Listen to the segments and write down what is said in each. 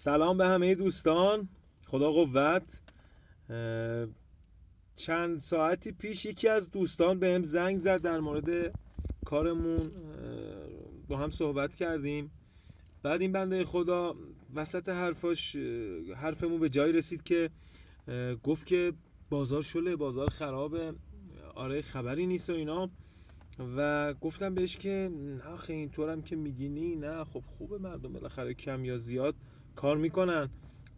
سلام به همه دوستان، خدا قوت. چند ساعتی پیش یکی از دوستان بهم زنگ زد، در مورد کارمون با هم صحبت کردیم. بعد این بنده خدا وسط حرفمون به جایی رسید که گفت که بازار شله، بازار خرابه، آره خبری نیست و اینا. و گفتم بهش که نه خیلی اینطورم که میگینی، نه خب خوبه، مردم بالاخره کم یا زیاد کار میکنن،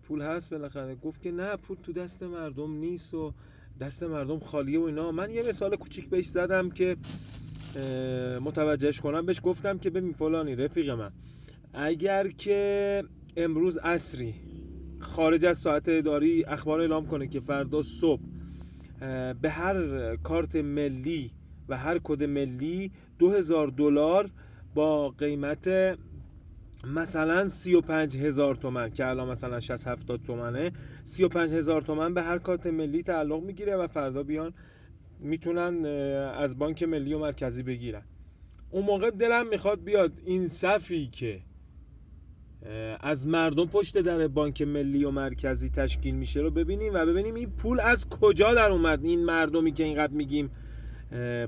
پول هست بالاخره. گفت که نه، پول تو دست مردم نیست و دست مردم خالیه و اینا. من یه مثال کوچیک بهش زدم که متوجهش کنم. بهش گفتم که ببین فلانی رفیق من، اگر که امروز عصری خارج از ساعت اداری اخبار اعلام کنه که فردا صبح به هر کارت ملی و هر کد ملی $2000 با قیمت مثلا 35,000 تومان که الان مثلا 60-70 تومنه، 35,000 تومان به هر کارت ملی تعلق میگیره و فردا بیان میتونن از بانک ملی و مرکزی بگیرن. اون موقع دلم میخواد بیاد این صفی که از مردم پشت در بانک ملی و مرکزی تشکیل میشه رو ببینیم و ببینیم این پول از کجا در اومد. این مردمی که اینقدر میگیم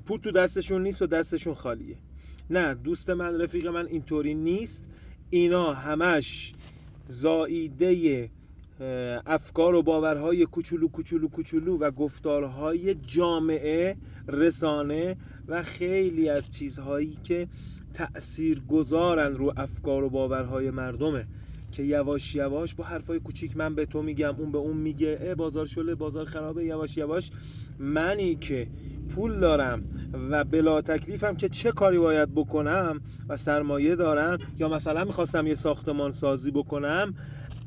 پول تو دستشون نیست و دستشون خالیه. نه دوست من، رفیق من اینطوری نیست. اینا همش زائیده افکار و باورهای کوچولو و گفتارهای جامعه، رسانه و خیلی از چیزهایی که تأثیر گذارن رو افکار و باورهای مردمه که یواش یواش با حرفای کوچیک من به تو میگم، اون به اون میگه بازار شله، بازار خرابه. یواش یواش منی که پول دارم و بلا تکلیفم که چه کاری باید بکنم و سرمایه دارم، یا مثلا میخواستم یه ساختمان سازی بکنم،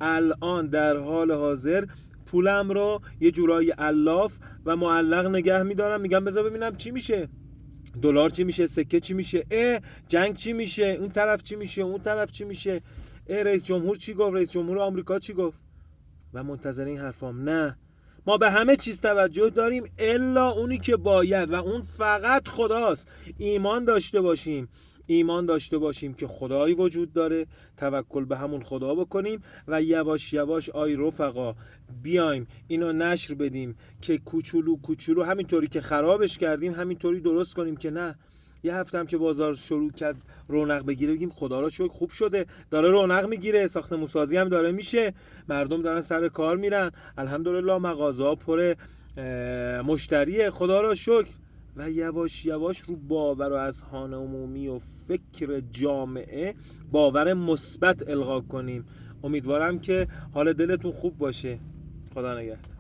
الان در حال حاضر پولم رو یه جورایی الاف و معلق نگه میدارم. میگم بذار ببینم چی میشه، دلار چی میشه، سکه چی میشه، جنگ چی میشه، اون طرف چی میشه، اون طرف چی میشه، رئیس جمهور چی گفت، رئیس جمهور آمریکا چی گفت، و منتظر این حرفام. نه، ما به همه چیز توجه داریم الا اونی که باید و اون فقط خداست. ایمان داشته باشیم که خدایی وجود داره، توکل به همون خدا بکنیم و یواش یواش رفقا بیایم اینو نشر بدیم که کوچولو همینطوری که خرابش کردیم همینطوری درست کنیم. که نه، یه هفته هم که بازار شروع کرد رونق بگیره بگیم خدا را شکر خوب شده، داره رونق میگیره، ساختمون سازی هم داره میشه، مردم دارن سر کار میرن، الحمدلله مغازه‌ها پر مشتریه، خدا را شکر. و یواش یواش رو باور و اذهان عمومی و فکر جامعه باور مثبت القا کنیم. امیدوارم که حال دلتون خوب باشه. خدا نگهدار.